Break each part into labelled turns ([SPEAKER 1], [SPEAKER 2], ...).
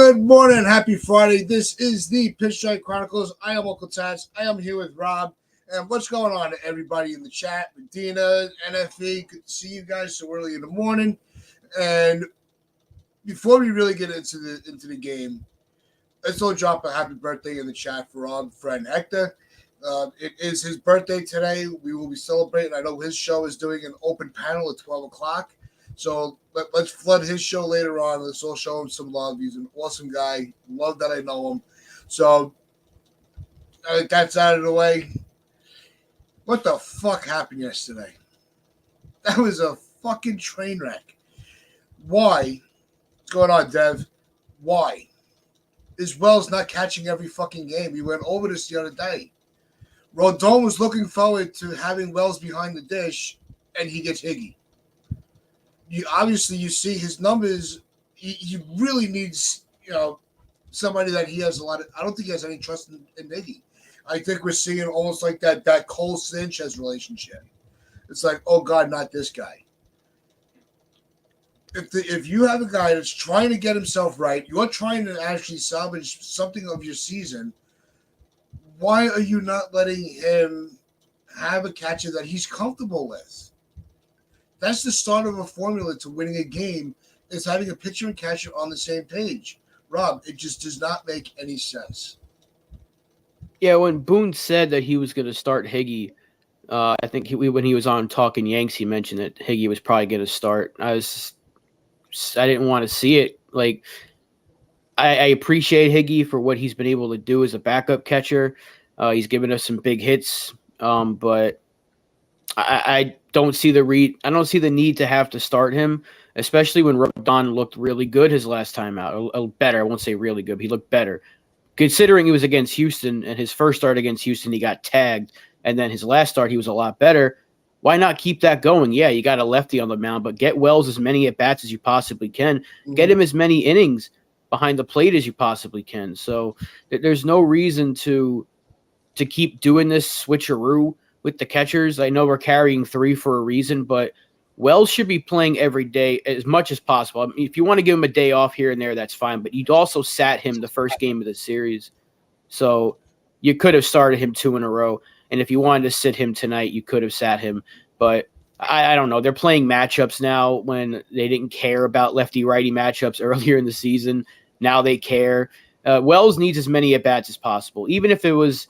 [SPEAKER 1] Good morning, happy Friday. This is the Pitch Strike Chronicles. I am Uncle Taz. I am here with Rob. And what's going on, everybody in the chat? Medina, NFE, good to see you guys so early in the morning. And before we really get into the game, let's all drop a happy birthday in the chat for our friend Hector. It is his birthday today. We will be celebrating. I know his show is doing an open panel at 12 o'clock. So let's flood his show later on. Let's all show him some love. He's an awesome guy. Love that I know him. So that's out of the way. What the fuck happened yesterday? That was a fucking train wreck. Why? What's going on, Dev? Why? Is Wells not catching every fucking game? We went over this the other day. Rodon was looking forward to having Wells behind the dish, and he gets Higgy. You see his numbers. He really needs, somebody that he has a lot of. I don't think he has any trust in Higgy. I think we're seeing almost like that Cole Sanchez relationship. It's like, oh God, not this guy. If you have a guy that's trying to get himself right, you're trying to actually salvage something of your season. Why are you not letting him have a catcher that he's comfortable with? That's the start of a formula to winning a game, is having a pitcher and catcher on the same page. Rob, it just does not make any sense.
[SPEAKER 2] Yeah, when Boone said that he was going to start Higgy, I think when he was on Talking Yanks, he mentioned that Higgy was probably going to start. I didn't want to see it. Like, I appreciate Higgy for what he's been able to do as a backup catcher. He's given us some big hits, but I don't see I don't see the need to have to start him, especially when Rodon looked really good his last time out. Better, I won't say really good, but he looked better. Considering he was against Houston, and his first start against Houston, he got tagged, and then his last start, he was a lot better. Why not keep that going? Yeah, you got a lefty on the mound, but get Wells as many at-bats as you possibly can. Mm-hmm. Get him as many innings behind the plate as you possibly can. So there's no reason to keep doing this switcheroo with the catchers. I know we're carrying 3 for a reason, but Wells should be playing every day as much as possible. I mean, if you want to give him a day off here and there, that's fine, but you'd also sat him the first game of the series. So you could have started him 2 in a row, and if you wanted to sit him tonight, you could have sat him. But I don't know. They're playing matchups now when they didn't care about lefty-righty matchups earlier in the season. Now they care. Wells needs as many at-bats as possible, even if it was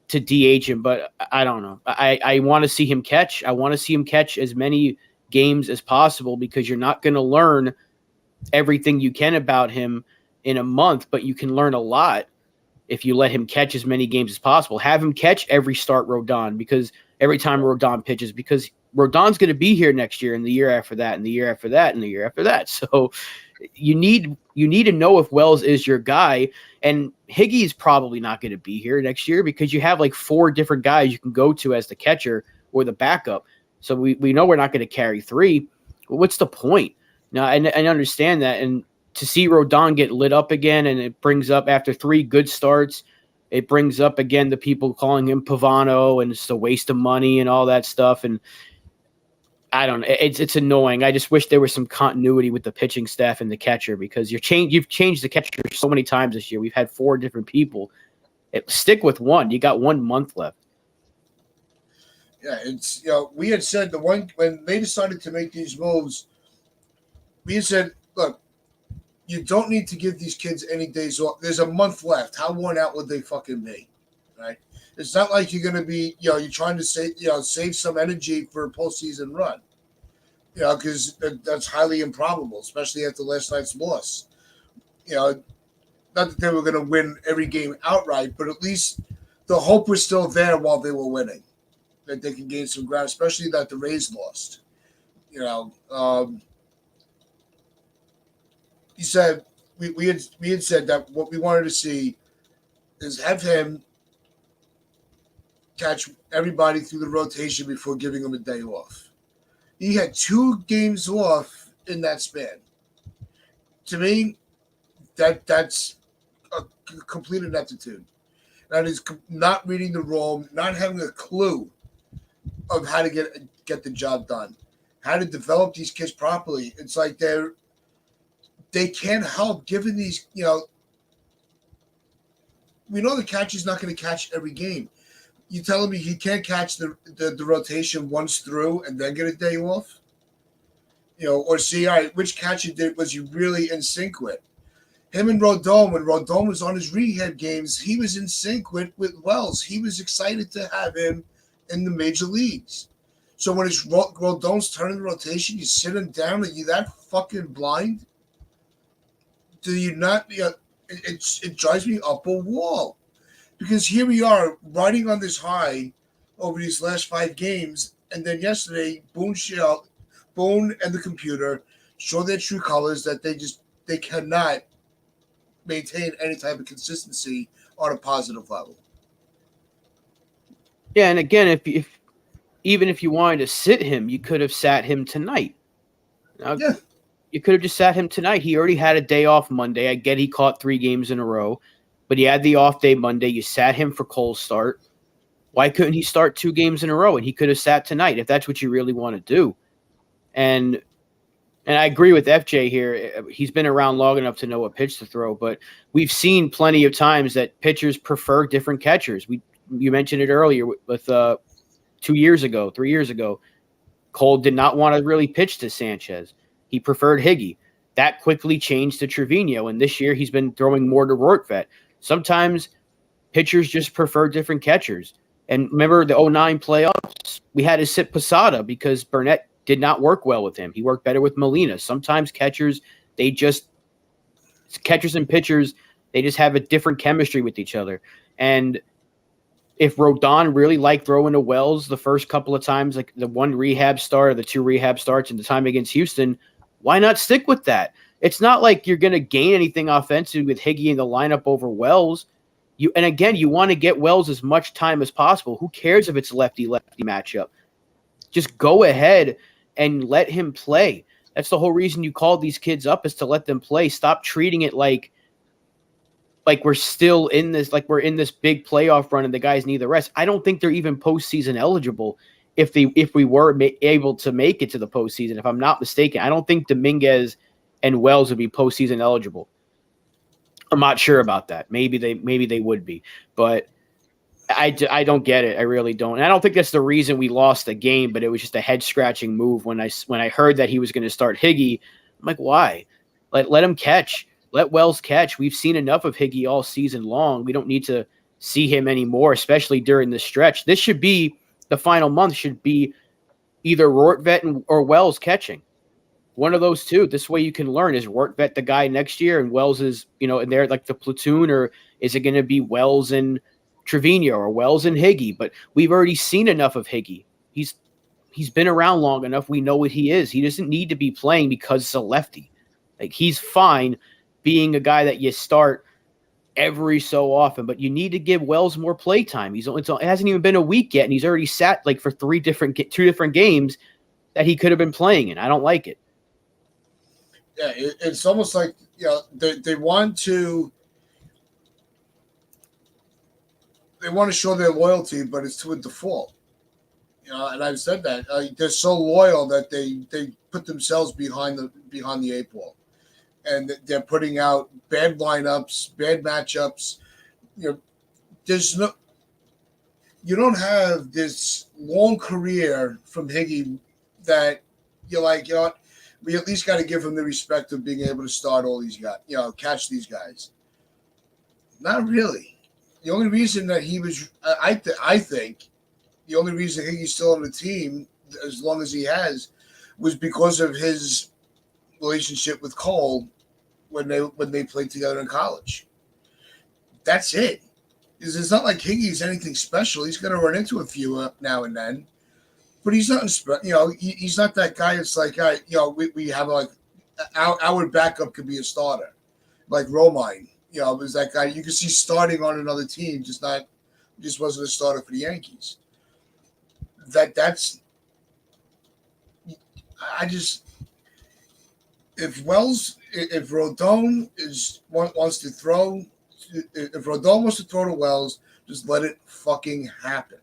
[SPEAKER 2] to DH him, but I don't know. I want to see him catch. I want to see him catch as many games as possible, because you're not going to learn everything you can about him in a month, but you can learn a lot if you let him catch as many games as possible. Have him catch every start Rodon, because every time Rodon pitches, because Rodon's going to be here next year and the year after that and the year after that and the year after that. So you need to know if Wells is your guy, and Higgy is probably not going to be here next year because you have like 4 different guys you can go to as the catcher or the backup. So we know we're not going to carry 3. Well, what's the point? Now, I understand that, and to see Rodon get lit up again, and it brings up, after 3 good starts, it brings up again the people calling him Pavano and it's a waste of money and all that stuff. And I don't know. It's annoying. I just wish there was some continuity with the pitching staff and the catcher, because you've changed the catcher so many times this year. We've had 4 different people. Stick with one. You got 1 month left.
[SPEAKER 1] Yeah, it's we had said when they decided to make these moves, we had said, look, you don't need to give these kids any days off. There's a month left. How worn out would they fucking be? Right? It's not like you're going to be, you're trying to save some energy for a postseason run. Because that's highly improbable, especially after last night's loss. Not that they were going to win every game outright, but at least the hope was still there while they were winning, that they can gain some ground, especially that the Rays lost. He said we had said that what we wanted to see is have him catch everybody through the rotation before giving him a day off. He had 2 games off in that span. To me, that's a complete ineptitude. That is not reading the role, not having a clue of how to get the job done, how to develop these kids properly. It's like they can't help, given these, we know the catcher's not going to catch every game. You telling me he can't catch the rotation once through and then get a day off? Or see, all right, which catcher was he really in sync with? Him and Rodon, when Rodon was on his rehab games, he was in sync with Wells. He was excited to have him in the major leagues. So when it's Rodon's turn in the rotation, you sit him down. Are you that fucking blind? Do you not? It drives me up a wall. Because here we are riding on this high over these last 5 games, and then yesterday, Boone and the computer show their true colors that they cannot maintain any type of consistency on a positive level.
[SPEAKER 2] Yeah, and again, if even if you wanted to sit him, you could have sat him tonight.
[SPEAKER 1] Yeah.
[SPEAKER 2] You could have just sat him tonight. He already had a day off Monday. I get he caught 3 games in a row, but he had the off day Monday. You sat him for Cole's start. Why couldn't he start 2 games in a row? And he could have sat tonight if that's what you really want to do. And I agree with FJ here. He's been around long enough to know what pitch to throw, but we've seen plenty of times that pitchers prefer different catchers. You mentioned it earlier with 2 years ago, 3 years ago. Cole did not want to really pitch to Sanchez. He preferred Higgy. That quickly changed to Trevino, and this year he's been throwing more to Rortvedt. Sometimes pitchers just prefer different catchers. And remember the 2009 playoffs? We had to sit Posada because Burnett did not work well with him. He worked better with Molina. Sometimes catchers and pitchers, they just have a different chemistry with each other. And if Rodon really liked throwing to Wells the first couple of times, like the 1 rehab start or the 2 rehab starts and the time against Houston, why not stick with that? It's not like you're going to gain anything offensively with Higgy in the lineup over Wells. You want to get Wells as much time as possible. Who cares if it's lefty-lefty matchup? Just go ahead and let him play. That's the whole reason you called these kids up, is to let them play. Stop treating it like we're still in this, like we're in this big playoff run and the guys need the rest. I don't think they're even postseason eligible if we were able to make it to the postseason. If I'm not mistaken, I don't think Dominguez and Wells would be postseason eligible. I'm not sure about that. Maybe they would be, but I don't get it. I really don't. And I don't think that's the reason we lost the game, but it was just a head scratching move when I heard that he was going to start Higgy. I'm like, why? Let him catch. Let Wells catch. We've seen enough of Higgy all season long. We don't need to see him anymore, especially during the stretch. This should be the final month. Should be either Rortvedt or Wells catching. One of those two. This way you can learn. Is Rortvedt the guy next year and Wells is, and they're like the platoon, or is it going to be Wells and Trevino or Wells and Higgy? But we've already seen enough of Higgy. He's been around long enough. We know what he is. He doesn't need to be playing because it's a lefty. Like, he's fine being a guy that you start every so often, but you need to give Wells more play time. It hasn't even been a week yet, and he's already sat like for 2 different games that he could have been playing in. I don't like it.
[SPEAKER 1] Yeah, it's almost like they want to show their loyalty, but it's to a default. And I've said that they're so loyal that they put themselves behind the 8 ball. And they're putting out bad lineups, bad matchups. You don't have this long career from Higgy that you're like, what? We at least got to give him the respect of being able to start all these guys, catch these guys. Not really. The only reason that he was, I think, the only reason Higgy's still on the team as long as he has was because of his relationship with Cole when they played together in college. That's it. It's not like Higgy's anything special. He's going to run into a few now and then, but he's not. He's not that guy. It's like we have like our backup could be a starter, like Romine. Was that guy you could see starting on another team, just wasn't a starter for the Yankees. If Rodon wants to throw, if Rodon wants to throw to Wells, just let it fucking happen.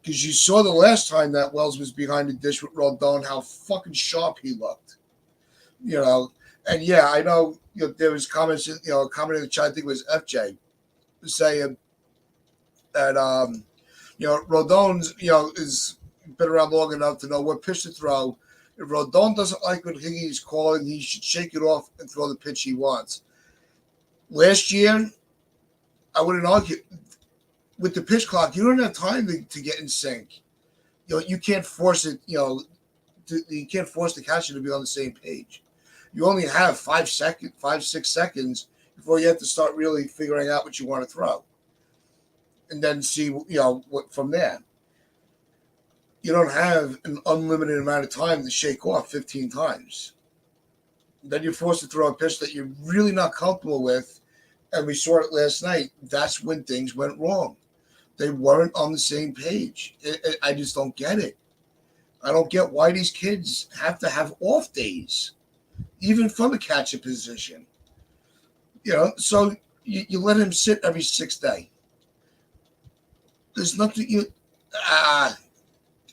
[SPEAKER 1] Because you saw the last time that Wells was behind the dish with Rodon, how fucking sharp he looked. And yeah, I know there was comments, a comment in the chat, I think it was FJ. saying that Rodon's is been around long enough to know what pitch to throw. If Rodon doesn't like what Higgy's calling, he should shake it off and throw the pitch he wants. Last year, I wouldn't argue with the pitch clock. You don't have time to get in sync. You can't force it. You can't force the catcher to be on the same page. You only have 5-6 seconds before you have to start really figuring out what you want to throw, and then see what from there. You don't have an unlimited amount of time to shake off 15 times. Then you're forced to throw a pitch that you're really not comfortable with, and we saw it last night. That's when things went wrong. They weren't on the same page. I just don't get it. I don't get why these kids have to have off days, even from a catcher position. So you let him sit every 6th day. There's nothing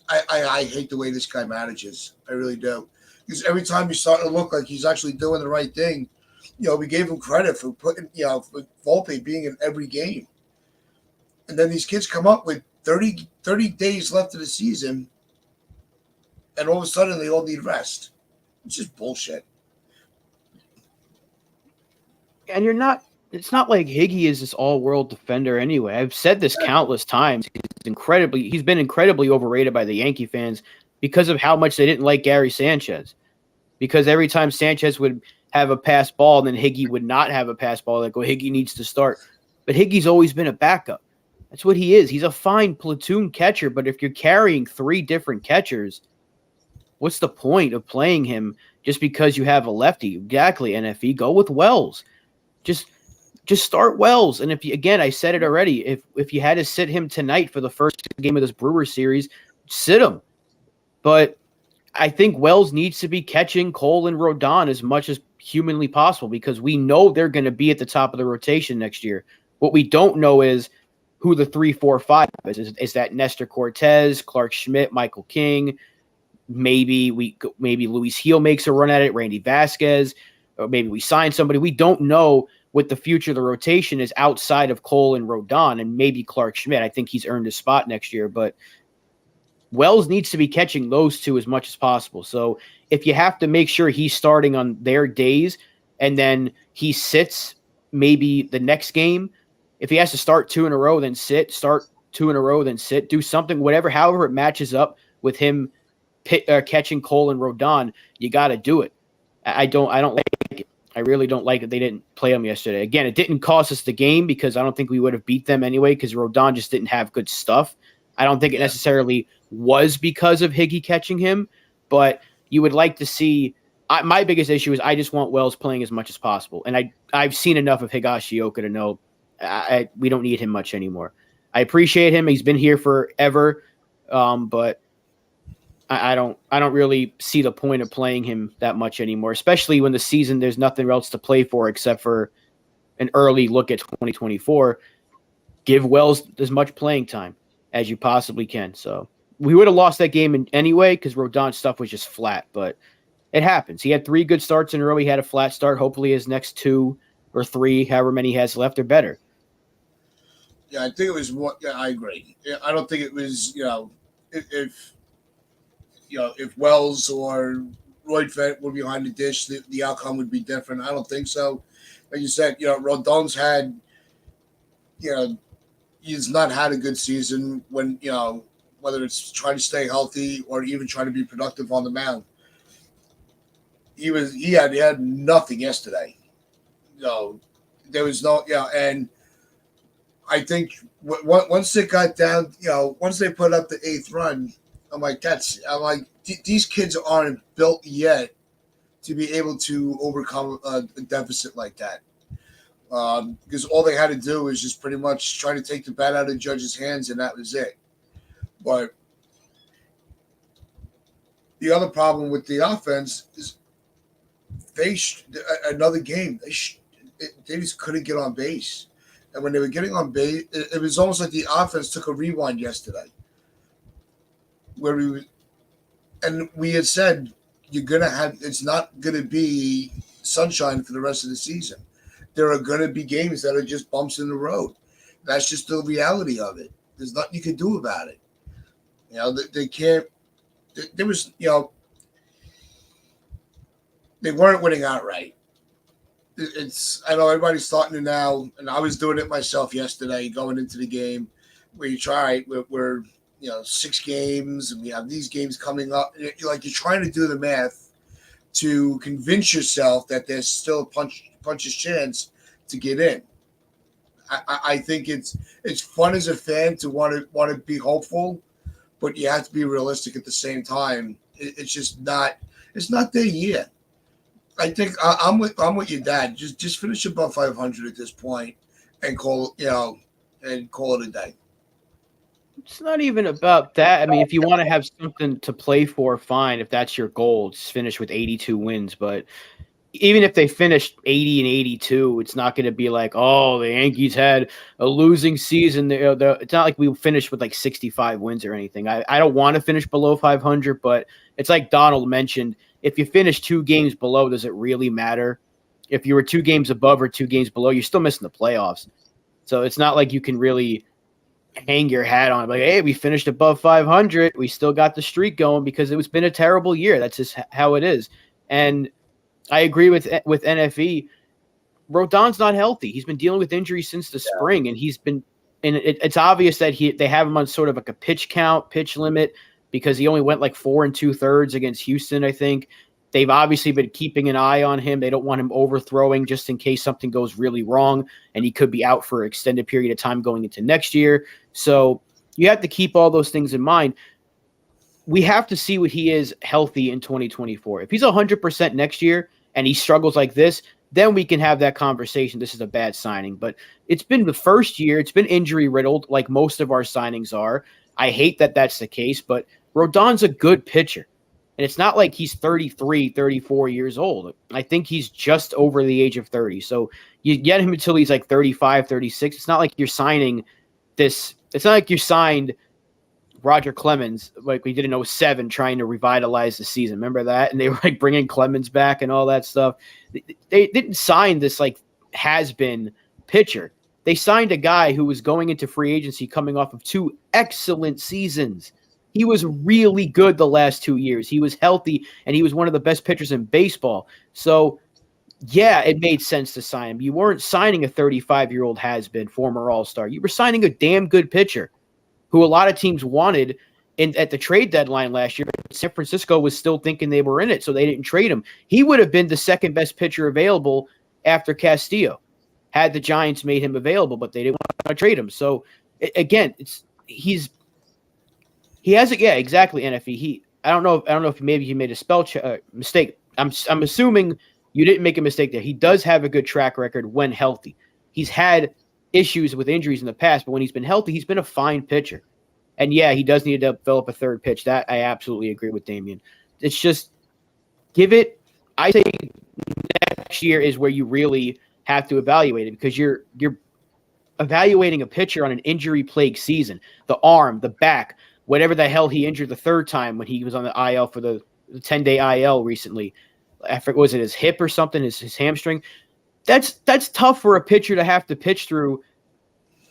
[SPEAKER 1] I hate the way this guy manages. I really do. Because every time he's starting to look like he's actually doing the right thing, we gave him credit for putting, for Volpe being in every game. And then these kids come up with 30 days left of the season, and all of a sudden they all need rest. It's just bullshit.
[SPEAKER 2] And it's not like Higgy is this all-world defender anyway. I've said this countless times. He's been incredibly overrated by the Yankee fans because of how much they didn't like Gary Sanchez. Because every time Sanchez would have a pass ball, then Higgy would not have a pass ball. Like, Higgy needs to start. But Higgy's always been a backup. That's what he is. He's a fine platoon catcher, but if you're carrying 3 different catchers, what's the point of playing him just because you have a lefty? Exactly, NFE. Go with Wells. Just start Wells. And I said it already, if you had to sit him tonight for the first game of this Brewers series, sit him. But I think Wells needs to be catching Cole and Rodon as much as humanly possible because we know they're going to be at the top of the rotation next year. What we don't know is who the 3, 4, 5 is. Is that Nestor Cortez, Clark Schmidt, Michael King? Maybe Luis Heel makes a run at it, Randy Vasquez, or maybe we sign somebody. We don't know what the future of the rotation is outside of Cole and Rodon, and maybe Clark Schmidt. I think he's earned a spot next year, but Wells needs to be catching those 2 as much as possible. So if you have to make sure he's starting on their days and then he sits maybe the next game, if he has to start 2 in a row, then sit, start 2 in a row, then sit, do something, however it matches up with him catching Cole and Rodon, you got to do it. I don't like it. I really don't like that they didn't play him yesterday. Again, it didn't cost us the game because I don't think we would have beat them anyway because Rodon just didn't have good stuff. I don't think it necessarily was because of Higgy catching him, but you would like to see my biggest issue is I just want Wells playing as much as possible. And I've seen enough of Higashioka to know we don't need him much anymore. I appreciate him. He's been here forever, but I don't really see the point of playing him that much anymore, especially when the season there's nothing else to play for except for an early look at 2024. Give Wells as much playing time as you possibly can. So we would have lost that game anyway because Rodon's stuff was just flat, but it happens. He had 3 good starts in a row. He had a flat start. Hopefully his next 2 or 3, however many he has left, are better.
[SPEAKER 1] Yeah, I think it was what. Yeah, I agree. I don't think it was. If Wells or Roy Fett were behind the dish, the outcome would be different. I don't think so. Like you said, Rodon's had, he's not had a good season when whether it's trying to stay healthy or even trying to be productive on the mound. He had nothing yesterday. There was no and I think once it got down, once they put up the 8th run, I'm like, these kids aren't built yet to be able to overcome a deficit like that. Because all they had to do was just pretty much try to take the bat out of the judge's hands, and that was it. But the other problem with the offense is another game. They just couldn't get on base. And when they were getting on base, it was almost like the offense took a rewind yesterday. Where we had said it's not gonna be sunshine for the rest of the season. There are gonna be games that are just bumps in the road. That's just the reality of it. There's nothing you can do about it. They can't. There was, they weren't winning outright. I know everybody's starting to now, and I was doing it myself yesterday, going into the game, where you try, we're 6 games, and we have these games coming up. You're trying to do the math to convince yourself that there's still a puncher's chance to get in. I think it's fun as a fan to want to be hopeful, but you have to be realistic at the same time. It's just not. It's not there yet. I think I'm with your dad. Just finish above 500 at this point, and call it a day.
[SPEAKER 2] It's not even about that. I mean, if you want to have something to play for, fine. If that's your goal, just finish with 82 wins. But even if they finished 80 and 82, it's not going to be like, oh, the Yankees had a losing season. It's not like we finished with like 65 wins or anything. I don't want to finish below 500, but it's like Donald mentioned. If you finish 2 games below, does it really matter? If you were 2 games above or 2 games below, you're still missing the playoffs. So it's not like you can really hang your hat on it. Like, hey, we finished above 500. We still got the streak going because it's been a terrible year. That's just how it is. And I agree with NFE. Rodon's not healthy. He's been dealing with injuries since the spring, and it's obvious that they have him on sort of like a pitch limit, because he only went like 4 2/3 against Houston, I think. They've obviously been keeping an eye on him. They don't want him overthrowing just in case something goes really wrong, and he could be out for an extended period of time going into next year. So you have to keep all those things in mind. We have to see what he is healthy in 2024. If he's 100% next year and he struggles like this, then we can have that conversation. This is a bad signing. But it's been the first year. It's been injury riddled like most of our signings are. I hate that that's the case, but Rodon's a good pitcher. And it's not like he's 33, 34 years old. I think he's just over the age of 30. So you get him until he's like 35, 36. It's not like you're signing this. It's not like you signed Roger Clemens like we did in 2007 trying to revitalize the season. Remember that? And they were like bringing Clemens back and all that stuff. They didn't sign this like has-been pitcher. They signed a guy who was going into free agency coming off of 2 excellent seasons. He was really good the last 2 years. He was healthy, and he was one of the best pitchers in baseball. So, yeah, it made sense to sign him. You weren't signing a 35-year-old has-been, former All-Star. You were signing a damn good pitcher who a lot of teams wanted at the trade deadline last year. San Francisco was still thinking they were in it, so they didn't trade him. He would have been the second-best pitcher available after Castillo had the Giants made him available, but they didn't want to trade him. So, again, he has it. Yeah, exactly. NFE. I don't know if maybe he made a spell mistake. I'm assuming you didn't make a mistake there. He does have a good track record when healthy. He's had issues with injuries in the past, but when he's been healthy, he's been a fine pitcher. And yeah, he does need to develop a third pitch. That I absolutely agree with Damian. It's just give it. I say next year is where you really have to evaluate it, because you're evaluating a pitcher on an injury-plagued season. The arm, the back, whatever the hell he injured the third time when he was on the IL for the 10-day IL recently. I forget, was it his hip or something, his hamstring? That's tough for a pitcher to have to pitch through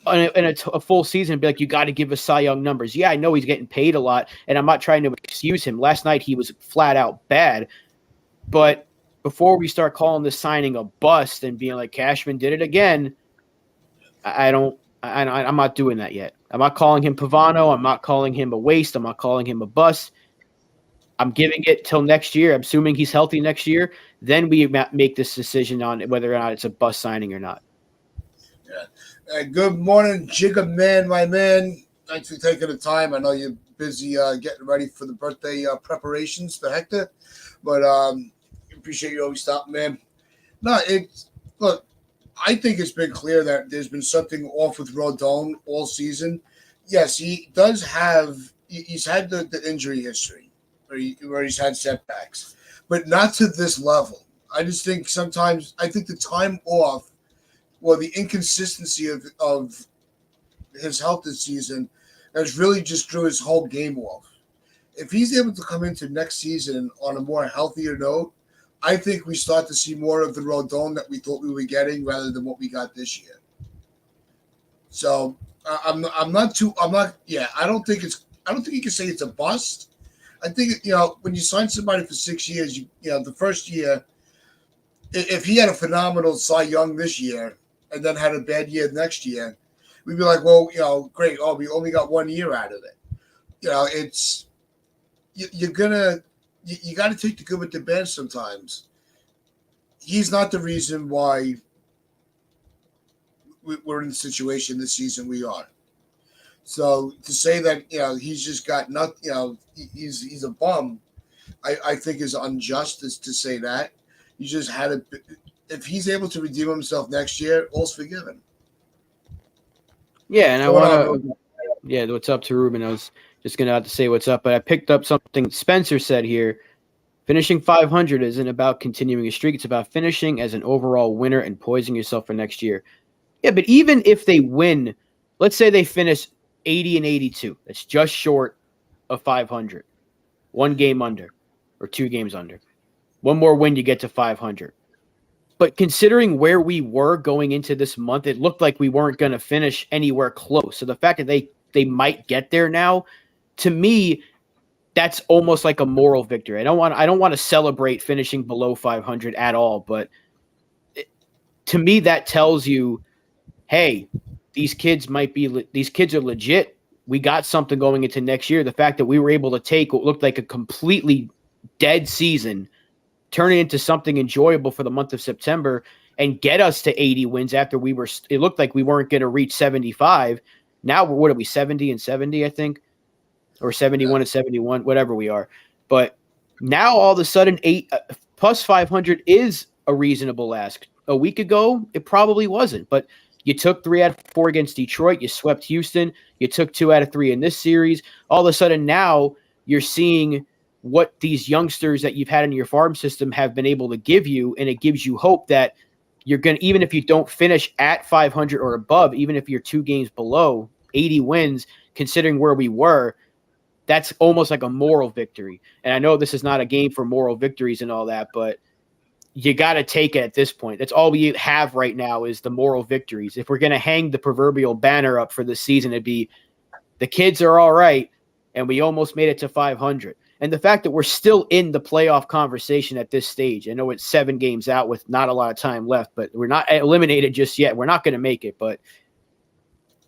[SPEAKER 2] in a full season and be like, you got to give us Cy Young numbers. Yeah, I know he's getting paid a lot, and I'm not trying to excuse him. Last night he was flat out bad. But before we start calling this signing a bust and being like Cashman did it again, I'm not doing that yet. I'm not calling him Pavano. I'm not calling him a waste. I'm not calling him a bust. I'm giving it till next year. I'm assuming he's healthy next year. Then we make this decision on whether or not it's a bust signing or not.
[SPEAKER 1] Yeah. Good morning, Jigga Man, my man. Thanks for taking the time. I know you're busy getting ready for the birthday preparations for Hector, but appreciate you always stopping, man. No, look. I think it's been clear that there's been something off with Rodon all season. Yes, he does have – he's had the injury history where he's had setbacks, but not to this level. I just think sometimes – I think the time off, well, the inconsistency of his health this season has really just threw his whole game off. If he's able to come into next season on a more healthier note, I think we start to see more of the Rodon that we thought we were getting rather than what we got this year. So yeah, I don't think you can say it's a bust. I think when you sign somebody for 6 years, the first year, if he had a phenomenal Cy Young this year and then had a bad year next year, we'd be like, well, great. Oh, we only got 1 year out of it. It's you're gonna you got to take the good with the bad sometimes. He's not the reason why we're in the situation this season we are. So to say that he's just got nothing, he's a bum, I think is unjust to say that. He just had a. If he's able to redeem himself next year, all's forgiven.
[SPEAKER 2] Yeah, and I
[SPEAKER 1] Going
[SPEAKER 2] want
[SPEAKER 1] on, Ruben?
[SPEAKER 2] to. Yeah, what's up to Ruben? I was just gonna have to say what's up, but I picked up something Spencer said here. Finishing 500 isn't about continuing a streak; it's about finishing as an overall winner and poising yourself for next year. Yeah, but even if they win, let's say they finish 80 and 82, that's just short of 500, one game under, or 2 games under. One more win, you get to 500. But considering where we were going into this month, it looked like we weren't going to finish anywhere close. So the fact that they might get there now, to me, that's almost like a moral victory. I don't want to celebrate finishing below 500 at all, but to me that tells you, hey, these kids are legit. We got something going into next year. The fact that we were able to take what looked like a completely dead season, turn it into something enjoyable for the month of September and get us to 80 wins after it looked like we weren't going to reach 75. Now, what are we, 70 and 70, I think, or 71 and 71, whatever we are. But now all of a sudden, plus 500 is a reasonable ask. A week ago, it probably wasn't, but you took 3 out of 4 against Detroit. You swept Houston. You took 2 out of 3 in this series. All of a sudden now you're seeing what these youngsters that you've had in your farm system have been able to give you, and it gives you hope that you're going to, even if you don't finish at 500 or above, even if you're 2 games below 80 wins, considering where we were, that's almost like a moral victory. And I know this is not a game for moral victories and all that, but you got to take it at this point. That's all we have right now is the moral victories. If we're going to hang the proverbial banner up for this season, it'd be the kids are all right, and we almost made it to 500. And the fact that we're still in the playoff conversation at this stage, I know it's 7 games out with not a lot of time left, but we're not eliminated just yet. We're not going to make it, but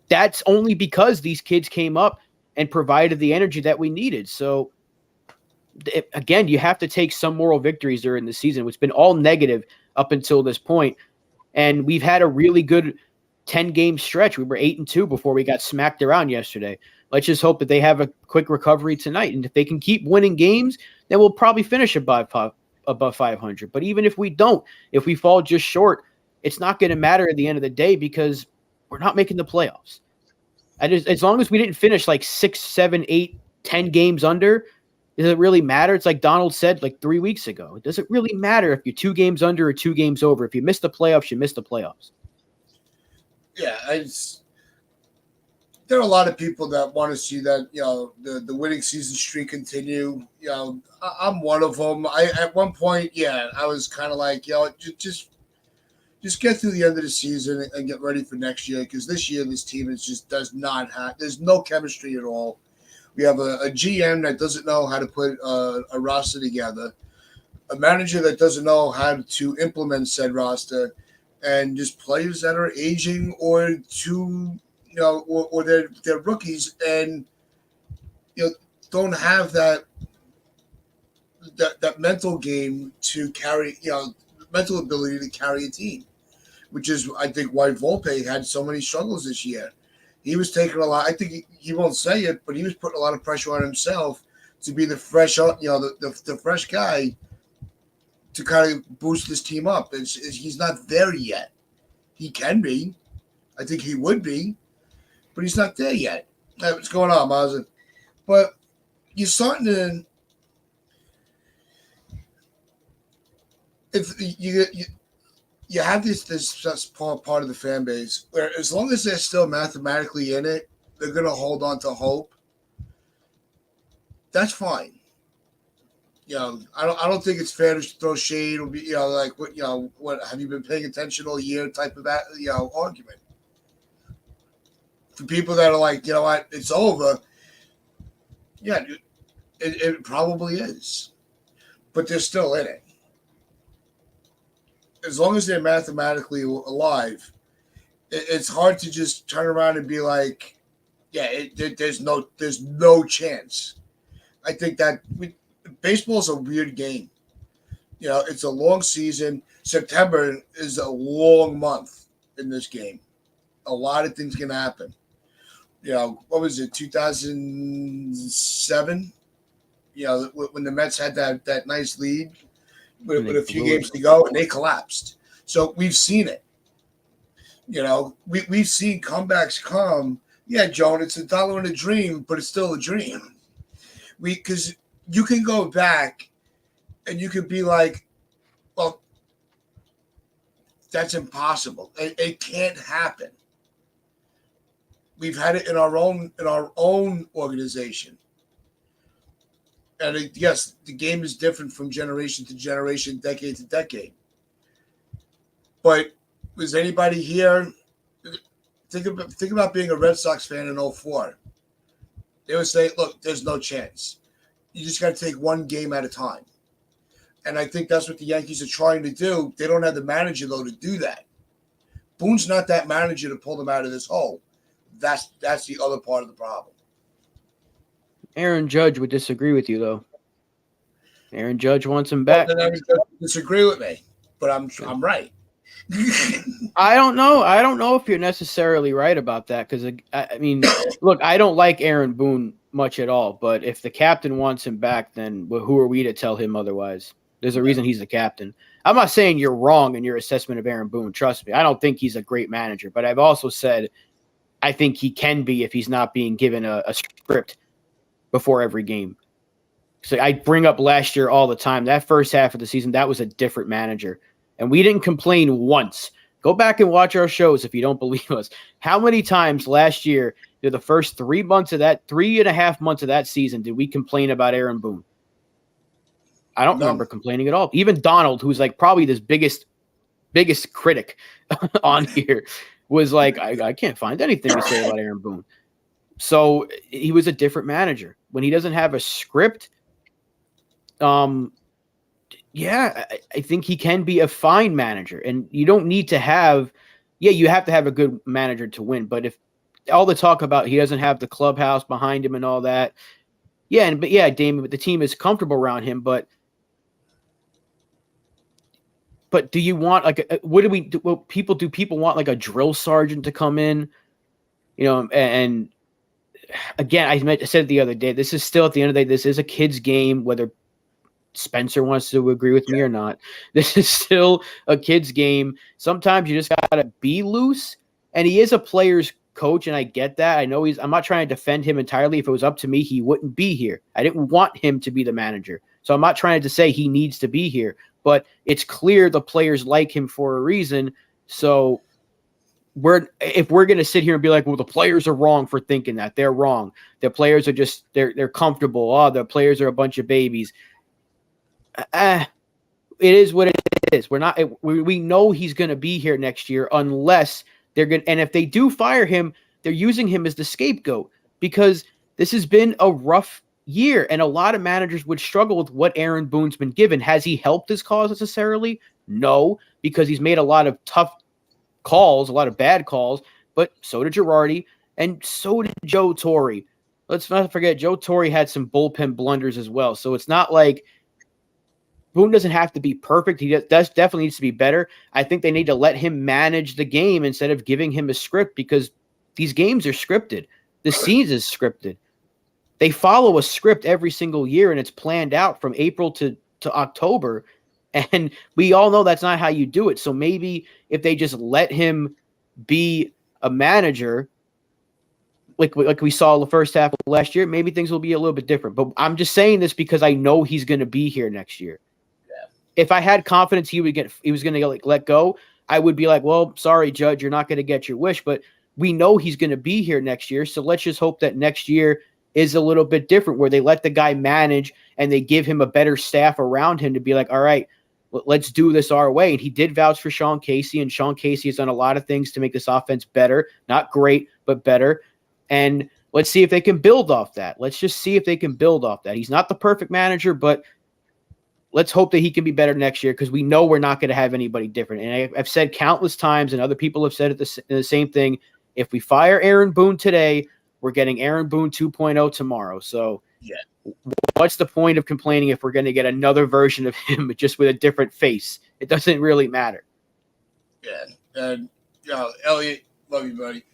[SPEAKER 2] that's only because these kids came up and provided the energy that we needed. So again, you have to take some moral victories during the season, which has been all negative up until this point. And we've had a really good 10-game stretch. We were 8-2 before we got smacked around yesterday. Let's just hope that they have a quick recovery tonight. And if they can keep winning games, then we'll probably finish above 500. But even if we don't, if we fall just short, it's not going to matter at the end of the day because we're not making the playoffs. As long as we didn't finish like 6, 7, 8, 10 games under, does it really matter? It's like Donald said like 3 weeks ago. It doesn't really matter if you're 2 games under or 2 games over. If you miss the playoffs, you miss the playoffs.
[SPEAKER 1] Yeah, there are a lot of people that want to see that the winning season streak continue. I'm one of them. At one point, I was kind of like just get through the end of the season and get ready for next year because this year this team does not have. There's no chemistry at all. We have a GM that doesn't know how to put a roster together, a manager that doesn't know how to implement said roster, and just players that are aging or or they're rookies and don't have that mental game to carry mental ability to carry a team, which is I think why Volpe had so many struggles this year. He was taking a lot. I think he won't say it, but he was putting a lot of pressure on himself to be the fresh, the fresh guy to kind of boost this team up. He's not there yet. He can be. I think he would be, but he's not there yet. What's going on, Mazin? But you're starting to. If you have this part of the fan base where as long as they're still mathematically in it, they're going to hold on to hope. That's fine. I don't think it's fair to throw shade or be like what have you been paying attention all year type of argument. for people that are like, you know what, it's over. Yeah, it probably is, but they're still in it. As long as they're mathematically alive, it's hard to just turn around and be like, yeah, there's no chance. I think that baseball is a weird game. You know, it's a long season. September is a long month in this game. A lot of things can happen. You know, what was it, 2007? You know, when the Mets had that nice lead with a few games to go, and they collapsed. So we've seen it. You know, we've seen comebacks come. Yeah, Joan, it's $1 in a dream, but it's still a dream. Because you can go back and you could be like, well, that's impossible. It can't happen. We've had it in our own organization. And yes, the game is different from generation to generation, decade to decade. But was anybody here? Think about being a Red Sox fan in 04. They would say, look, there's no chance. You just got to take one game at a time. And I think that's what the Yankees are trying to do. They don't have the manager, though, to do that. Boone's not that manager to pull them out of this hole. That's the other part of the problem.
[SPEAKER 2] Aaron Judge would disagree with you, though. Aaron Judge wants him back.
[SPEAKER 1] Well, Aaron Judge would disagree with me, but I'm right.
[SPEAKER 2] I don't know. I don't know if you're necessarily right about that because, I mean, look, I don't like Aaron Boone much at all. But if the captain wants him back, then who are we to tell him otherwise? There's a reason he's the captain. I'm not saying you're wrong in your assessment of Aaron Boone. Trust me. I don't think he's a great manager. But I've also said I think he can be if he's not being given a script before every game. So I bring up last year all the time. That first half of the season, that was a different manager. And we didn't complain once. Go back and watch our shows if you don't believe us. How many times last year, the first 3 months of that, 3.5 months of that season, did we complain about Aaron Boone? I don't remember complaining at all. Even Donald, who's like probably this biggest critic on here, was like, I can't find anything to say about Aaron Boone. So he was a different manager. When he doesn't have a script, yeah, I think he can be a fine manager. And you don't need to have – you have to have a good manager to win. But if all the talk about he doesn't have the clubhouse behind him and all that, Damon, but the team is comfortable around him. But do you want like what do we do? What people do? People want like a drill sergeant to come in, you know? And again, I said it the other day. This is still at the end of the day. This is a kid's game, whether Spencer wants to agree with me or not. This is still a kid's game. Sometimes you just gotta be loose. And he is a player's coach, and I get that. I know I'm not trying to defend him entirely. If it was up to me, he wouldn't be here. I didn't want him to be the manager. So I'm not trying to say he needs to be here. But it's clear the players like him for a reason. So if we're going to sit here and be like, well, the players are wrong for thinking that, they're wrong. The players are just they're comfortable. Oh, the players are a bunch of babies. It is what it is. We know he's going to be here next year unless they're going. And if they do fire him, they're using him as the scapegoat because this has been a rough year, and a lot of managers would struggle with what Aaron Boone's been given. Has he helped his cause necessarily? No, because he's made a lot of tough calls, a lot of bad calls, but so did Girardi, and so did Joe Torre. Let's not forget, Joe Torre had some bullpen blunders as well, so it's not like Boone doesn't have to be perfect. He definitely needs to be better. I think they need to let him manage the game instead of giving him a script because these games are scripted. The season is scripted. They follow a script every single year, and it's planned out from April to October. And we all know that's not how you do it. So maybe if they just let him be a manager, like we saw the first half of last year, maybe things will be a little bit different. But I'm just saying this because I know he's going to be here next year. Yeah. If I had confidence he was going to like let go, I would be like, well, sorry, Judge, you're not going to get your wish. But we know he's going to be here next year. So let's just hope that next year is a little bit different where they let the guy manage and they give him a better staff around him to be like, all right, Let's do this our way. And he did vouch for Sean Casey, and Sean Casey has done a lot of things to make this offense better. Not great, but better. And let's see if they can build off that. Let's just see if they can build off that. He's not the perfect manager, but let's hope that he can be better next year, because we know we're not going to have anybody different. And I've said countless times, and other people have said it the same thing. If we fire Aaron Boone today, we're getting Aaron Boone 2.0 tomorrow. So what's the point of complaining if we're going to get another version of him just with a different face? It doesn't really matter.
[SPEAKER 1] Yeah. And, Elliot, love you, buddy.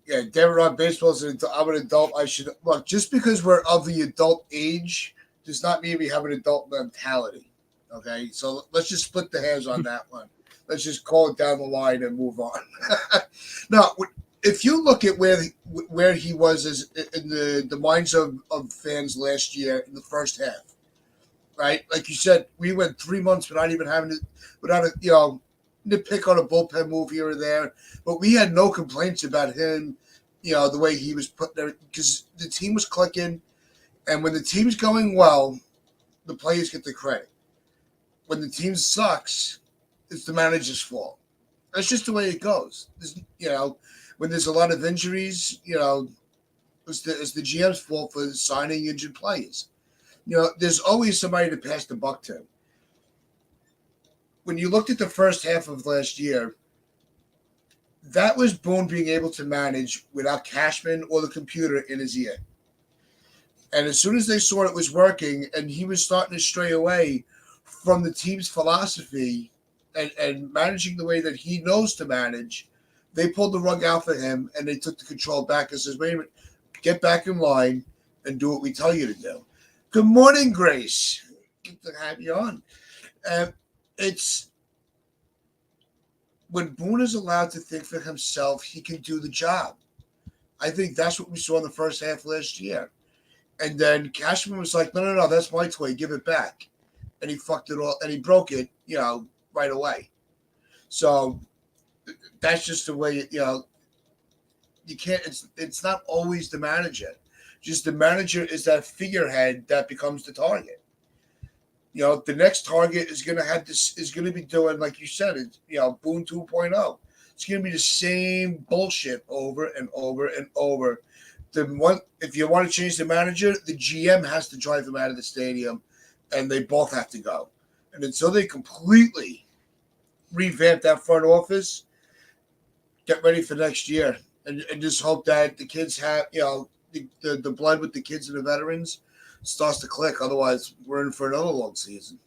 [SPEAKER 1] Yeah, Denver on baseball. I'm an adult. I should look, just because we're of the adult age does not mean we have an adult mentality. Okay, so let's just split the hairs on that one. Let's just call it down the line and move on. Now, if you look at where he was as in the minds of fans last year in the first half, right? Like you said, we went 3 months without even having nitpick on a bullpen move here or there, but we had no complaints about him, the way he was put there, because the team was clicking, and when the team's going well, the players get the credit. When the team sucks, it's the manager's fault. That's just the way it goes. When there's a lot of injuries, it's the GM's fault for signing injured players. There's always somebody to pass the buck to. When you looked at the first half of last year, that was Boone being able to manage without Cashman or the computer in his ear. And as soon as they saw it was working and he was starting to stray away from the team's philosophy and managing the way that he knows to manage, they pulled the rug out for him and they took the control back and says, wait a minute, get back in line and do what we tell you to do. Good morning, Grace. Good to have you on. It's when Boone is allowed to think for himself, he can do the job. I think that's what we saw in the first half last year. And then Cashman was like, no, that's my toy. Give it back. And he fucked it all, and he broke it, right away. So that's just the way, you can't, it's not always the manager. Just the manager is that figurehead that becomes the target. The next target is going to be doing, like you said, Boone 2.0. It's going to be the same bullshit over and over and over. If you want to change the manager, the GM has to drive them out of the stadium, and they both have to go. And until they completely revamp that front office, get ready for next year, and just hope that the kids have, the blood with the kids and the veterans starts to click. Otherwise, we're in for another long season.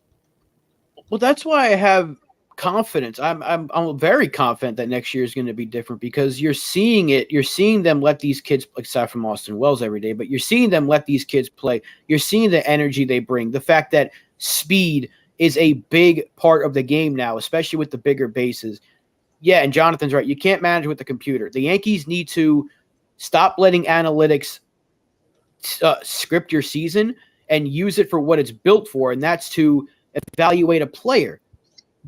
[SPEAKER 2] Well, that's why I have confidence. I'm very confident that next year is going to be different, because you're seeing it. You're seeing them let these kids, aside from Austin Wells every day, but you're seeing them let these kids play. You're seeing the energy they bring. The fact that speed is a big part of the game now, especially with the bigger bases. Yeah, and Jonathan's right. You can't manage with the computer. The Yankees need to stop letting analytics script your season and use it for what it's built for, and that's to evaluate a player.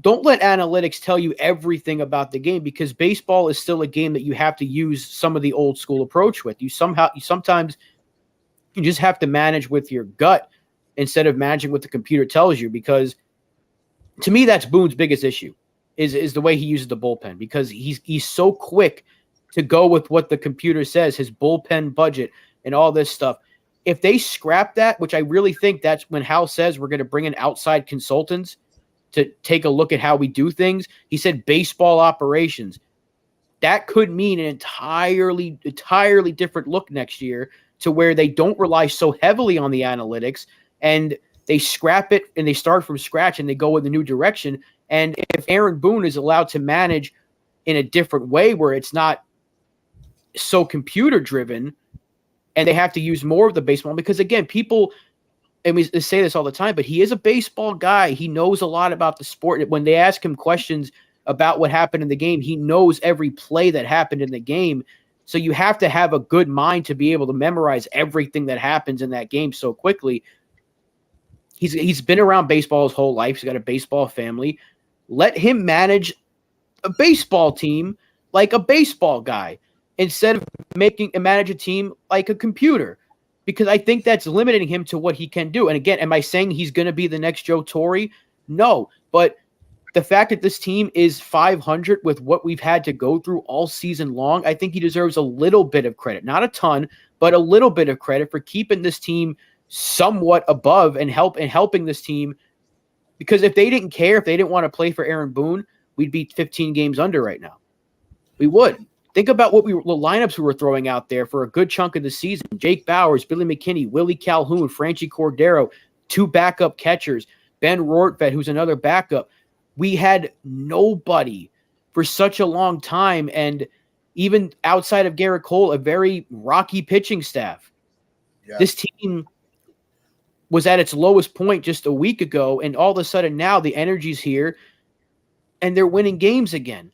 [SPEAKER 2] Don't let analytics tell you everything about the game, because baseball is still a game that you have to use some of the old school approach with. Sometimes you just have to manage with your gut instead of managing what the computer tells you, because to me, that's Boone's biggest issue is the way he uses the bullpen, because he's so quick to go with what the computer says, his bullpen budget and all this stuff. If they scrap that, which I really think that's when Hal says we're going to bring in outside consultants to take a look at how we do things. He said baseball operations. That could mean an entirely different look next year, to where they don't rely so heavily on the analytics and they scrap it and they start from scratch and they go in a new direction. And if Aaron Boone is allowed to manage in a different way, where it's not so computer driven, and they have to use more of the baseball, because again, people, and we say this all the time, but he is a baseball guy. He knows a lot about the sport. When they ask him questions about what happened in the game, he knows every play that happened in the game. So you have to have a good mind to be able to memorize everything that happens in that game so quickly. He's been around baseball his whole life. He's got a baseball family. Let him manage a baseball team like a baseball guy, instead of manage a team like a computer. because I think that's limiting him to what he can do. And again, am I saying he's going to be the next Joe Torre? No, but the fact that this team is 500 with what we've had to go through all season long, I think he deserves a little bit of credit. Not a ton, but a little bit of credit for keeping this team somewhat above and helping this team. Because if they didn't care, if they didn't want to play for Aaron Boone, we'd be 15 games under right now. We would. Think about the lineups we were throwing out there for a good chunk of the season. Jake Bowers, Billy McKinney, Willie Calhoun, Franchi Cordero, 2 backup catchers, Ben Rortvedt, who's another backup. We had nobody for such a long time, and even outside of Garrett Cole, a very rocky pitching staff. Yeah. This team was at its lowest point just a week ago, and all of a sudden now the energy's here, and they're winning games again.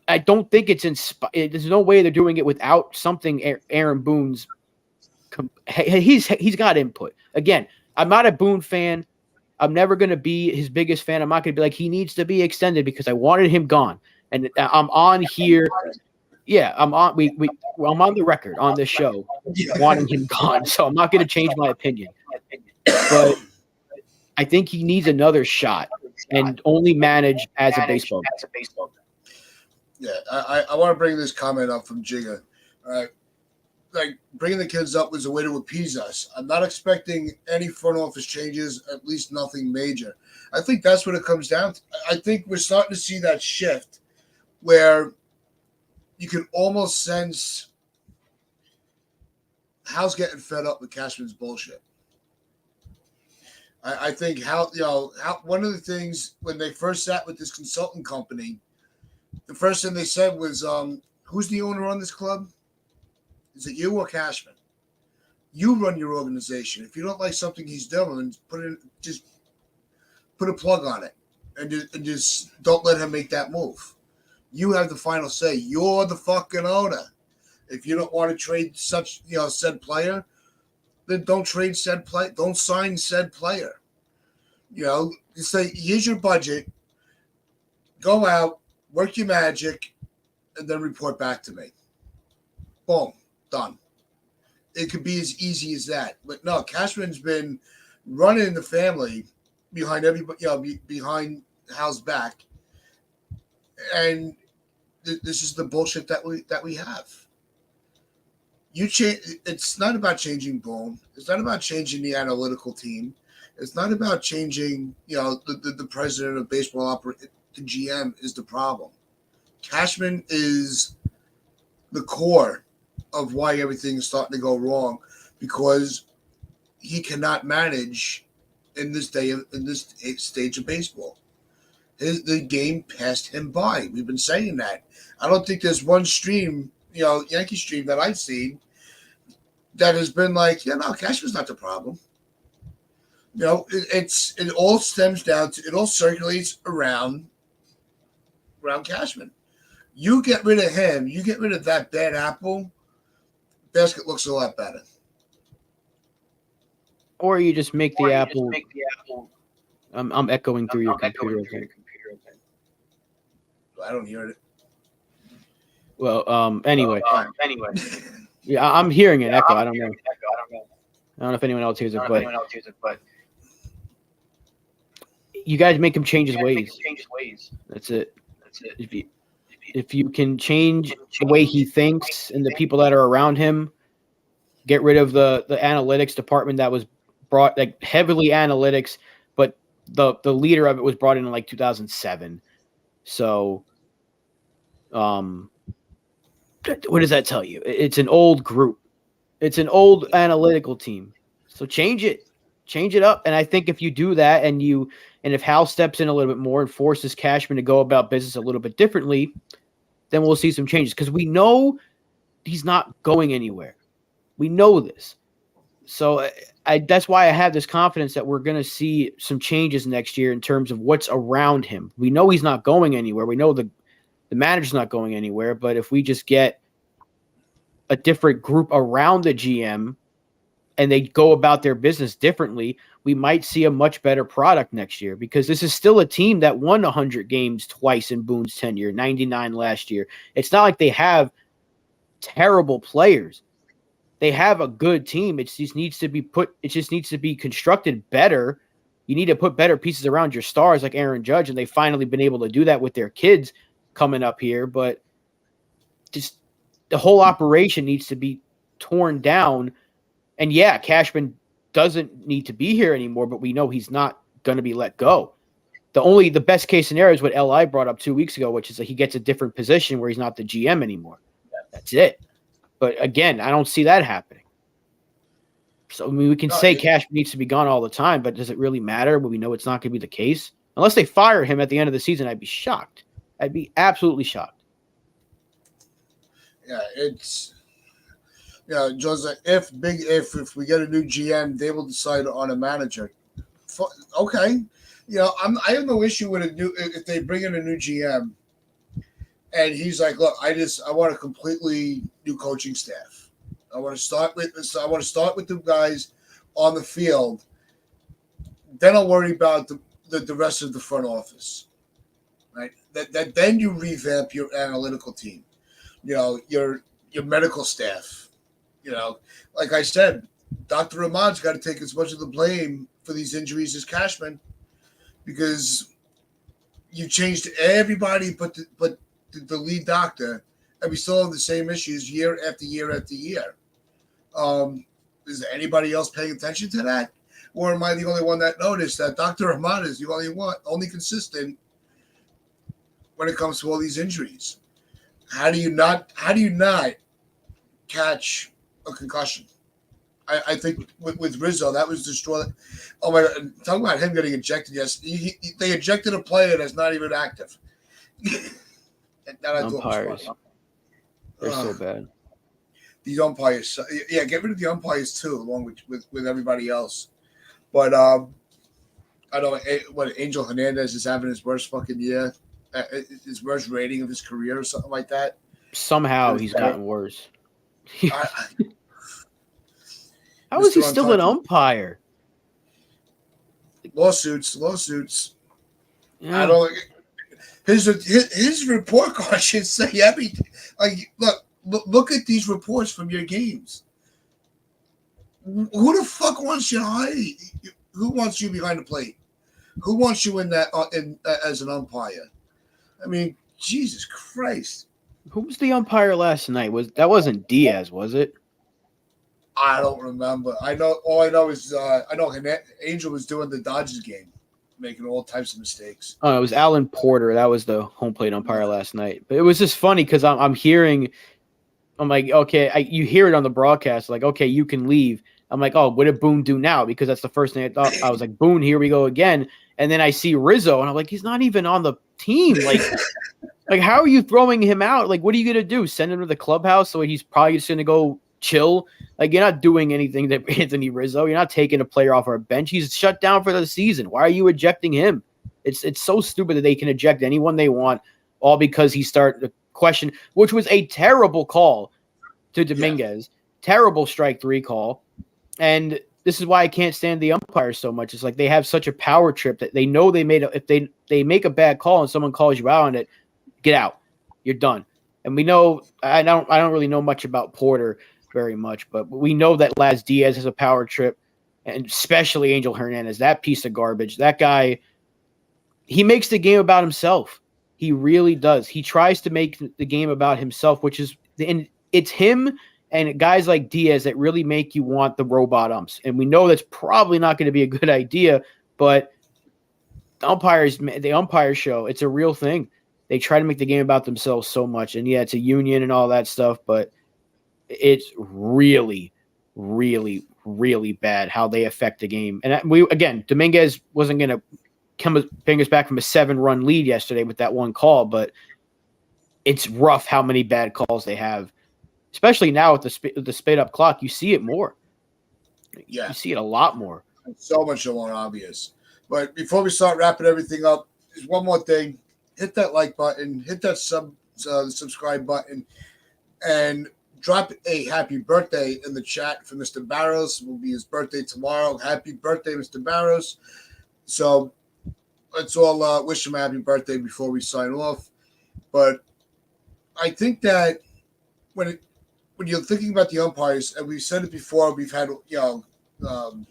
[SPEAKER 2] I don't think it's there's no way they're doing it without something Aaron Boone's. He's got input. Again, I'm not a Boone fan. I'm never going to be his biggest fan. I'm not going to be like, he needs to be extended because I wanted him gone. And I'm on here. Yeah, I'm on. I'm on the record on this show wanting him gone. So I'm not going to change my opinion. But I think he needs another shot and only manage as a baseball player.
[SPEAKER 1] Yeah, I want to bring this comment up from Jigga. Like, bringing the kids up was a way to appease us. I'm not expecting any front office changes, at least nothing major. I think that's what it comes down to. I think we're starting to see that shift where you can almost sense Hal's getting fed up with Cashman's bullshit. I think Hal, one of the things when they first sat with this consultant company, the first thing they said was, who's the owner on this club? Is it you or Cashman? You run your organization. If you don't like something he's doing, just put a plug on it and just don't let him make that move. You have the final say. You're the fucking owner. If you don't want to trade said player, then don't trade said player. Don't sign said player. You say, here's your budget. Go out, work your magic, and then report back to me. Boom. Done. It could be as easy as that. But no, Cashman's been running the family behind everybody, behind Hal's back. And this is the bullshit that we have. It's not about changing Boone. It's not about changing the analytical team. It's not about changing, the president of baseball the GM is the problem. Cashman is the core of why everything is starting to go wrong, because he cannot manage in this stage of baseball. The game passed him by. We've been saying that. I don't think there's one stream, Yankee stream that I've seen that has been like, Cashman's not the problem. It all stems down to, it all circulates around Cashman. You get rid of him, you get rid of that bad apple, basket looks a lot better.
[SPEAKER 2] Or you just make the apple. I'm echoing through your computer.
[SPEAKER 1] I don't hear it.
[SPEAKER 2] Well, anyway. Yeah, I'm hearing an echo. I don't know. I don't know if anyone else hears it, but you guys make him change his ways. That's it. If you can change the way he thinks and the people that are around him, get rid of the analytics department that was brought, like, heavily analytics, but the leader of it was brought in like 2007. So, what does that tell you? It's an old group. It's an old analytical team. So change it up. And I think if you do that and if Hal steps in a little bit more and forces Cashman to go about business a little bit differently, then we'll see some changes, because we know he's not going anywhere. We know this. So that's why I have this confidence that we're going to see some changes next year in terms of what's around him. We know he's not going anywhere. We know the manager's not going anywhere. But if we just get a different group around the GM and they go about their business differently, we might see a much better product next year, because this is still a team that won 100 games twice in Boone's tenure, 99 last year. It's not like they have terrible players. They have a good team. It just needs to be constructed better. You need to put better pieces around your stars like Aaron Judge, and they've finally been able to do that with their kids coming up here. But just the whole operation needs to be torn down. And yeah, Cashman doesn't need to be here anymore, but we know he's not going to be let go. The best case scenario is what Li brought up 2 weeks ago, which is that he gets a different position where he's not the GM anymore. That's it. But again, I don't see that happening. So I mean, we can say Cashman needs to be gone all the time, but does it really matter when we know it's not going to be the case? Unless they fire him at the end of the season, I'd be shocked. I'd be absolutely shocked.
[SPEAKER 1] Yeah, it's Jose. If we get a new GM, they will decide on a manager. Okay, I have no issue with if they bring in a new GM, and he's like, look, I want a completely new coaching staff. I want to start with the guys on the field. Then I'll worry about the rest of the front office, right? That then you revamp your analytical team, your medical staff. Like I said, Dr. Ahmad's got to take as much of the blame for these injuries as Cashman, because you changed everybody but the lead doctor, and we still have the same issues year after year after year. Is anybody else paying attention to that? Or am I the only one that noticed that Dr. Ahmad is the only consistent when it comes to all these injuries? How do you not catch a concussion? I think with Rizzo, that was destroyed. Oh my God, talking about him getting ejected. Yes, they ejected a player that's not even active.
[SPEAKER 2] Umpires, they're so bad.
[SPEAKER 1] These umpires, get rid of the umpires too, along with everybody else. But I know what Angel Hernandez is having his worst fucking year, his worst rating of his career or something like that.
[SPEAKER 2] Somehow he's gotten worse. How is he still an umpire?
[SPEAKER 1] Lawsuits.
[SPEAKER 2] Yeah.
[SPEAKER 1] I don't. His report card should say everything. Like, look at these reports from your games. Who the fuck wants you to hire? Who wants you behind the plate? Who wants you in that as an umpire? I mean, Jesus Christ.
[SPEAKER 2] Who was the umpire last night? That wasn't Diaz, was it?
[SPEAKER 1] I don't remember. All I know is Angel was doing the Dodgers game, making all types of mistakes.
[SPEAKER 2] Oh, it was Alan Porter. That was the home plate umpire last night. But it was just funny because I'm like, okay, you hear it on the broadcast, like, okay, you can leave. I'm like, oh, what did Boone do now? Because that's the first thing I thought. I was like, Boone, here we go again. And then I see Rizzo, and I'm like, he's not even on the team. Like, how are you throwing him out? Like, what are you going to do? Send him to the clubhouse so he's probably just going to go chill? Like, you're not doing anything to Anthony Rizzo. You're not taking a player off our bench. He's shut down for the season. Why are you ejecting him? It's so stupid that they can eject anyone they want, all because he started the question, which was a terrible call to Dominguez. Yeah. Terrible strike 3 call. And this is why I can't stand the umpires so much. It's like they have such a power trip that they know if they make a bad call and someone calls you out on it, get out. You're done. And we know I don't really know much about Porter very much, but we know that Laz Diaz has a power trip, and especially Angel Hernandez, that piece of garbage. That guy, he makes the game about himself. He really does. He tries to make the game about himself, and it's him and guys like Diaz that really make you want the robot umps. And we know that's probably not going to be a good idea, but the umpire show, it's a real thing. They try to make the game about themselves so much. And yeah, it's a union and all that stuff, but it's really, really, really bad how they affect the game. And Dominguez wasn't going to bring us back from a 7-run lead yesterday with that one call, but it's rough how many bad calls they have, especially now with the spade up clock. You see it more.
[SPEAKER 1] Yeah,
[SPEAKER 2] you see it a lot more.
[SPEAKER 1] It's so much more obvious. But before we start wrapping everything up, there's one more thing. Hit that like button, hit that subscribe button, and drop a happy birthday in the chat for Mr. Barrows. It will be his birthday tomorrow. Happy birthday, Mr. Barrows. So let's all wish him a happy birthday before we sign off. But I think that when when you're thinking about the umpires, and we've said it before, we've had um,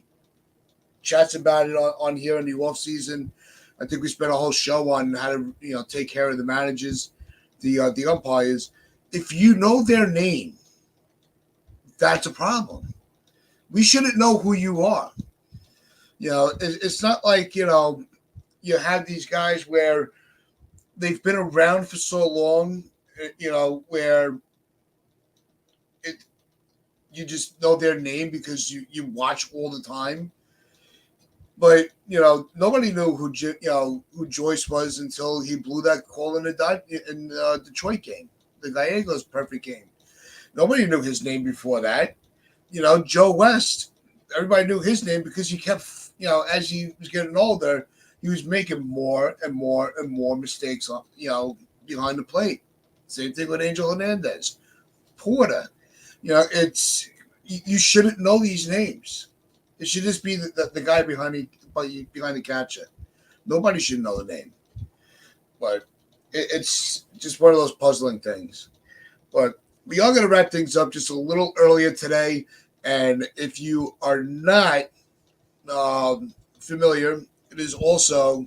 [SPEAKER 1] chats about it on here in the off season. I think we spent a whole show on how to take care of the managers, the umpires. If you know their name, that's a problem. We shouldn't know who you are. It's not like you have these guys where they've been around for so long, where it you just know their name because you watch all the time. But nobody knew who Joyce was until he blew that call in the Detroit game, the Gallegos perfect game. Nobody knew his name before that. Joe West. Everybody knew his name because he kept as he was getting older, he was making more and more and more mistakes behind the plate. Same thing with Angel Hernandez, Porter. It's you shouldn't know these names. It should just be the guy behind the catcher. Nobody should know the name. But it's just one of those puzzling things. But we are going to wrap things up just a little earlier today. And if you are not familiar, it is also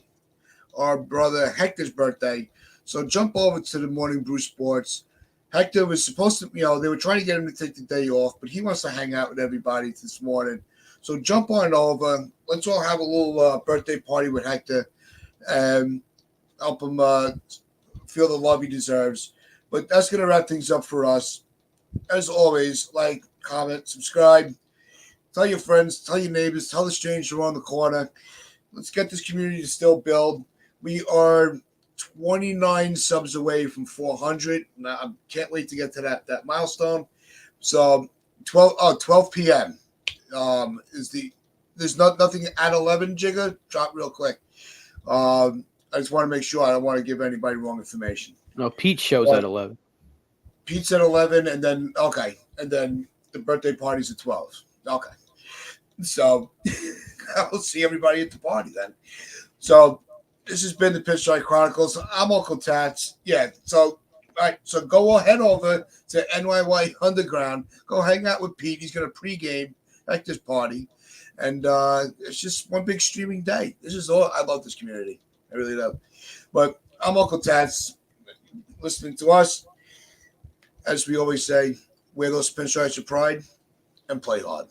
[SPEAKER 1] our brother Hector's birthday. So jump over to the Morning Brew Sports. Hector was supposed to, they were trying to get him to take the day off, but he wants to hang out with everybody this morning. So jump on over. Let's all have a little birthday party with Hector and help him feel the love he deserves. But that's going to wrap things up for us. As always, like, comment, subscribe. Tell your friends, tell your neighbors, tell the stranger around the corner. Let's get this community to still build. We are 29 subs away from 400. Now, I can't wait to get to that milestone. So 12 p.m. There's nothing at 11, Jigga. Drop real quick. I just want to make sure I don't want to give anybody wrong information.
[SPEAKER 2] No, Pete shows at 11.
[SPEAKER 1] Pete's at 11, and then the birthday party's at 12. Okay. So I'll see everybody at the party then. So this has been the Pinstripe Chronicles. I'm Uncle Tats. Yeah. So all right. So go head over to NYY Underground. Go hang out with Pete. He's gonna pregame at this party, and it's just one big streaming day. This is all. I love this community. I really do. But I'm Uncle Tats. Listening to us, as we always say, wear those pinstripes of pride and play hard.